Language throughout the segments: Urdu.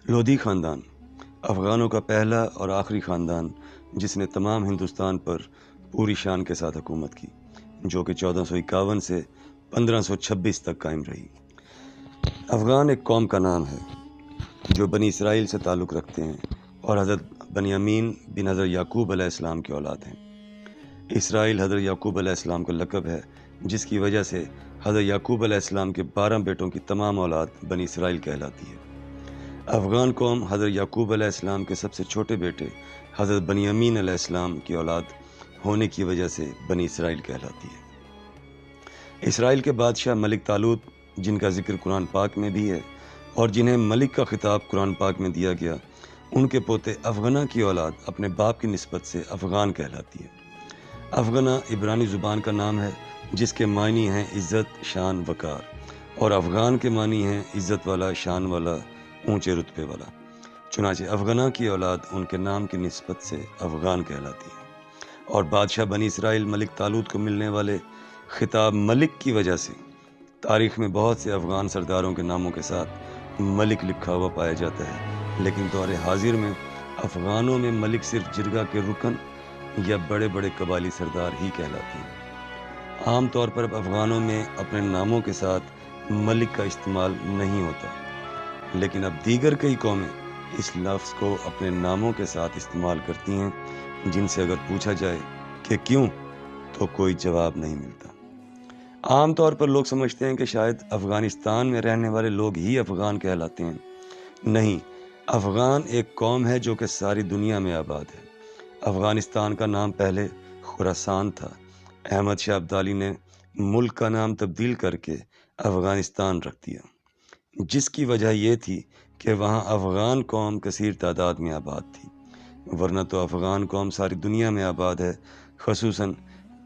لودھی خاندان افغانوں کا پہلا اور آخری خاندان جس نے تمام ہندوستان پر پوری شان کے ساتھ حکومت کی، جو کہ 1451 سے 1526 تک قائم رہی۔ افغان ایک قوم کا نام ہے جو بنی اسرائیل سے تعلق رکھتے ہیں اور حضرت بنیامین بن حضرت یعقوب علیہ السلام کے اولاد ہیں۔ اسرائیل حضرت یعقوب علیہ السلام کا لقب ہے، جس کی وجہ سے حضرت یعقوب علیہ السلام کے 12 بیٹوں کی تمام اولاد بنی اسرائیل کہلاتی ہے۔ افغان قوم حضرت یعقوب علیہ السلام کے سب سے چھوٹے بیٹے حضرت بنیامین علیہ السلام کی اولاد ہونے کی وجہ سے بنی اسرائیل کہلاتی ہے۔ اسرائیل کے بادشاہ ملک طالوت، جن کا ذکر قرآن پاک میں بھی ہے اور جنہیں ملک کا خطاب قرآن پاک میں دیا گیا، ان کے پوتے افغنا کی اولاد اپنے باپ کی نسبت سے افغان کہلاتی ہے۔ افغنا عبرانی زبان کا نام ہے جس کے معنی ہیں عزت، شان، وقار، اور افغان کے معنی ہیں عزت والا، شان والا، اونچے رتبے والا۔ چنانچہ افغنا کی اولاد ان کے نام کی نسبت سے افغان کہلاتی ہے، اور بادشاہ بنی اسرائیل ملک طالوت کو ملنے والے خطاب ملک کی وجہ سے تاریخ میں بہت سے افغان سرداروں کے ناموں کے ساتھ ملک لکھا ہوا پایا جاتا ہے، لیکن دور حاضر میں افغانوں میں ملک صرف جرگہ کے رکن یا بڑے بڑے قبائلی سردار ہی کہلاتے ہیں۔ عام طور پر اب افغانوں میں اپنے ناموں کے ساتھ ملک کا استعمال نہیں ہوتا، لیکن اب دیگر کئی قومیں اس لفظ کو اپنے ناموں کے ساتھ استعمال کرتی ہیں، جن سے اگر پوچھا جائے کہ کیوں تو کوئی جواب نہیں ملتا۔ عام طور پر لوگ سمجھتے ہیں کہ شاید افغانستان میں رہنے والے لوگ ہی افغان کہلاتے ہیں۔ نہیں، افغان ایک قوم ہے جو کہ ساری دنیا میں آباد ہے۔ افغانستان کا نام پہلے خراسان تھا۔ احمد شاہ ابدالی نے ملک کا نام تبدیل کر کے افغانستان رکھ دیا، جس کی وجہ یہ تھی کہ وہاں افغان قوم کثیر تعداد میں آباد تھی، ورنہ تو افغان قوم ساری دنیا میں آباد ہے، خصوصاً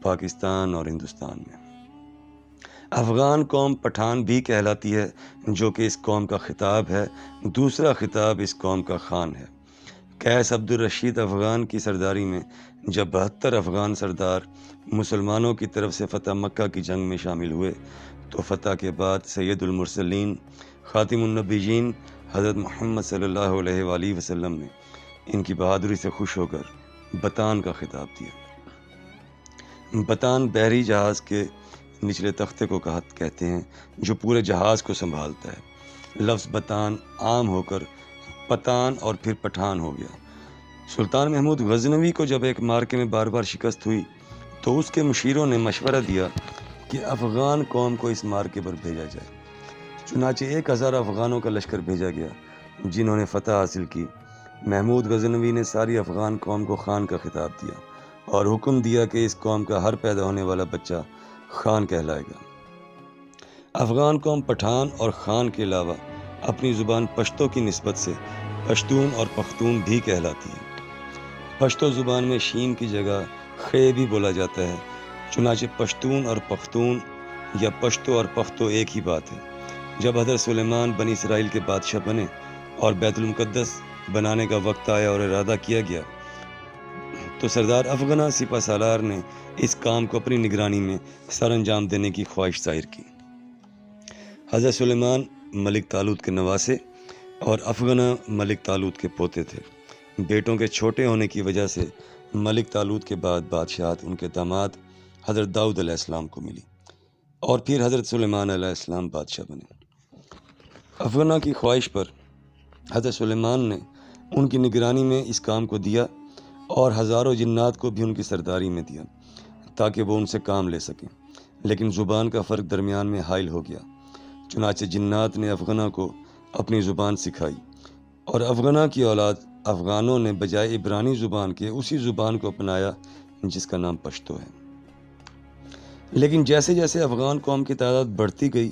پاکستان اور ہندوستان میں۔ افغان قوم پٹھان بھی کہلاتی ہے، جو کہ اس قوم کا خطاب ہے۔ دوسرا خطاب اس قوم کا خان ہے۔ قیس عبد الرشید افغان کی سرداری میں جب 72 افغان سردار مسلمانوں کی طرف سے فتح مکہ کی جنگ میں شامل ہوئے، تو فتح کے بعد سید المرسلین خاتم النبیین حضرت محمد صلی اللہ علیہ وآلہ وسلم نے ان کی بہادری سے خوش ہو کر بتان کا خطاب دیا۔ بتان بحری جہاز کے نچلے تختے کو کہتے ہیں جو پورے جہاز کو سنبھالتا ہے۔ لفظ بتان عام ہو کر پتان اور پھر پٹھان ہو گیا۔ سلطان محمود غزنوی کو جب ایک مارکے میں بار بار شکست ہوئی تو اس کے مشیروں نے مشورہ دیا کہ افغان قوم کو اس مارکے پر بھیجا جائے۔ چنانچہ 1000 افغانوں کا لشکر بھیجا گیا، جنہوں نے فتح حاصل کی۔ محمود غزنوی نے ساری افغان قوم کو خان کا خطاب دیا اور حکم دیا کہ اس قوم کا ہر پیدا ہونے والا بچہ خان کہلائے گا۔ افغان قوم پٹھان اور خان کے علاوہ اپنی زبان پشتو کی نسبت سے پشتون اور پختون بھی کہلاتی ہے۔ پشتو زبان میں شین کی جگہ خے بھی بولا جاتا ہے، چنانچہ پشتون اور پختون یا پشتو اور پختو ایک ہی بات ہے۔ جب حضرت سلیمان بنی اسرائیل کے بادشاہ بنے اور بیت المقدس بنانے کا وقت آیا اور ارادہ کیا گیا، تو سردار افغنا سپہ سالار نے اس کام کو اپنی نگرانی میں سر انجام دینے کی خواہش ظاہر کی۔ حضرت سلیمان ملک طالوت کے نواسے اور افغنا ملک طالوت کے پوتے تھے۔ بیٹوں کے چھوٹے ہونے کی وجہ سے ملک طالوت کے بعد بادشاہت ان کے داماد حضرت داؤد علیہ السلام کو ملی، اور پھر حضرت سلیمان علیہ السلام بادشاہ بنے۔ افغنا کی خواہش پر حضرت سلیمان نے ان کی نگرانی میں اس کام کو دیا اور ہزاروں جنات کو بھی ان کی سرداری میں دیا تاکہ وہ ان سے کام لے سکیں، لیکن زبان کا فرق درمیان میں حائل ہو گیا۔ چنانچہ جنات نے افغنا کو اپنی زبان سکھائی، اور افغنا کی اولاد افغانوں نے بجائے عبرانی زبان کے اسی زبان کو اپنایا جس کا نام پشتو ہے۔ لیکن جیسے جیسے افغان قوم کی تعداد بڑھتی گئی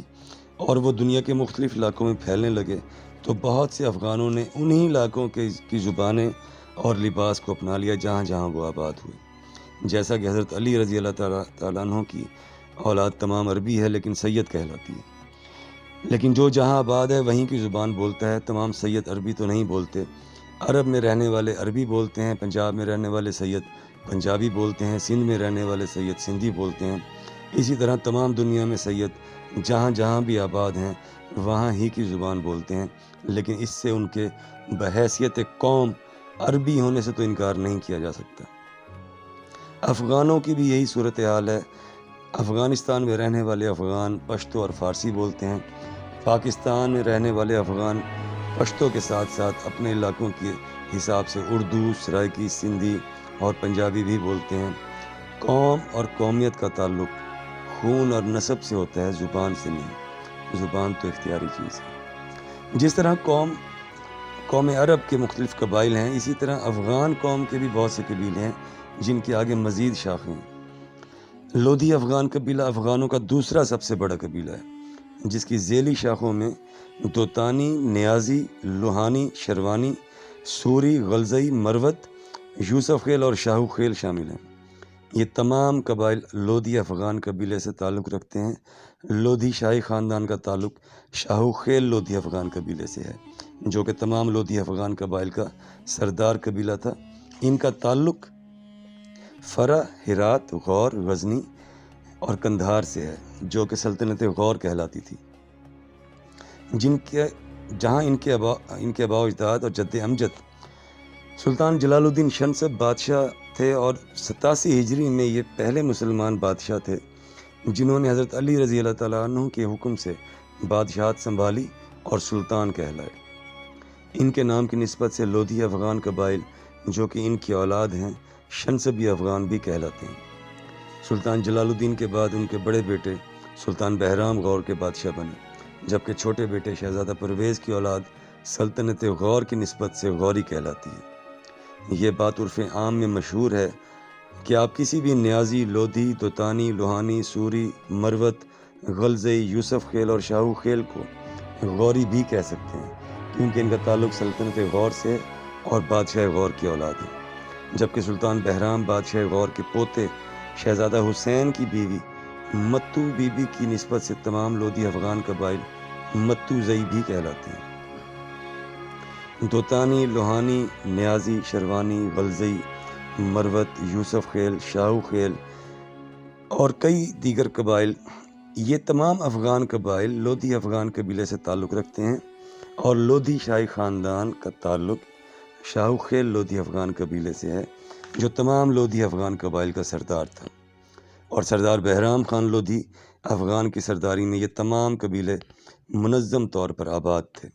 اور وہ دنیا کے مختلف علاقوں میں پھیلنے لگے، تو بہت سے افغانوں نے انہی علاقوں کی زبانیں اور لباس کو اپنا لیا جہاں جہاں وہ آباد ہوئے۔ جیسا کہ حضرت علی رضی اللہ تعالیٰ عنہ کی اولاد تمام عربی ہے لیکن سید کہلاتی ہے، لیکن جو جہاں آباد ہے وہیں کی زبان بولتا ہے۔ تمام سید عربی تو نہیں بولتے، عرب میں رہنے والے عربی بولتے ہیں، پنجاب میں رہنے والے سید پنجابی بولتے ہیں، سندھ میں رہنے والے سید سندھی بولتے ہیں۔ اسی طرح تمام دنیا میں سید جہاں جہاں بھی آباد ہیں وہاں ہی کی زبان بولتے ہیں، لیکن اس سے ان کے بحیثیت قوم عربی ہونے سے تو انکار نہیں کیا جا سکتا۔ افغانوں کی بھی یہی صورتحال ہے۔ افغانستان میں رہنے والے افغان پشتو اور فارسی بولتے ہیں۔ پاکستان میں رہنے والے افغان پشتو کے ساتھ ساتھ اپنے علاقوں کے حساب سے اردو، سرائکی، سندھی اور پنجابی بھی بولتے ہیں۔ قوم اور قومیت کا تعلق خون اور نسب سے ہوتا ہے، زبان سے نہیں۔ زبان تو اختیاری چیز ہے۔ جس طرح قوم عرب کے مختلف قبائل ہیں، اسی طرح افغان قوم کے بھی بہت سے قبیلے ہیں جن کے آگے مزید شاخیں ہیں۔ لودھی افغان قبیلہ افغانوں کا دوسرا سب سے بڑا قبیلہ ہے، جس کی ذیلی شاخوں میں دوتانی، نیازی، لوہانی، شروانی، سوری، غلزئی، مروت، یوسف خیل اور شاہو خیل شامل ہیں۔ یہ تمام قبائل لودھی افغان قبیلے سے تعلق رکھتے ہیں۔ لودھی شاہی خاندان کا تعلق شاہو خیل لودھی افغان قبیلے سے ہے، جو کہ تمام لودھی افغان قبائل کا سردار قبیلہ تھا۔ ان کا تعلق فرا، ہرات، غور، غزنی اور قندھار سے ہے، جو کہ سلطنت غور کہلاتی تھی، جہاں ان کے آباء و اجداد اور جد امجد سلطان جلال الدین شنسب بادشاہ تھے، اور 87 ہجری میں یہ پہلے مسلمان بادشاہ تھے جنہوں نے حضرت علی رضی اللہ تعالیٰ عنہ کے حکم سے بادشاہت سنبھالی اور سلطان کہلائے۔ ان کے نام کی نسبت سے لودھی افغان قبائل جو کہ ان کی اولاد ہیں شنسبی افغان بھی کہلاتے ہیں۔ سلطان جلال الدین کے بعد ان کے بڑے بیٹے سلطان بہرام غور کے بادشاہ بنے، جبکہ چھوٹے بیٹے شہزادہ پرویز کی اولاد سلطنت غور کی نسبت سے غوری کہلاتی ہے۔ یہ بات عرف عام میں مشہور ہے کہ آپ کسی بھی نیازی، لودھی، دوتانی، لوہانی، سوری، مروت، غلزئی، یوسف خیل اور شاہو خیل کو غوری بھی کہہ سکتے ہیں، کیونکہ ان کا تعلق سلطنت غور سے اور بادشاہ غور کی اولاد ہے۔ جبکہ سلطان بہرام بادشاہ غور کے پوتے شہزادہ حسین کی بیوی متو بی بی کی نسبت سے تمام لودھی افغان قبائل متو زئی بھی کہلاتے ہیں۔ دوتانی، لوہانی، نیازی، شروانی، غلزئی، مروت، یوسف خیل، شاہو خیل اور کئی دیگر قبائل، یہ تمام افغان قبائل لودھی افغان قبیلے سے تعلق رکھتے ہیں، اور لودھی شاہی خاندان کا تعلق شاہو خیل لودھی افغان قبیلے سے ہے، جو تمام لودھی افغان قبائل کا سردار تھا، اور سردار بہرام خان لودھی افغان کی سرداری میں یہ تمام قبیلے منظم طور پر آباد تھے۔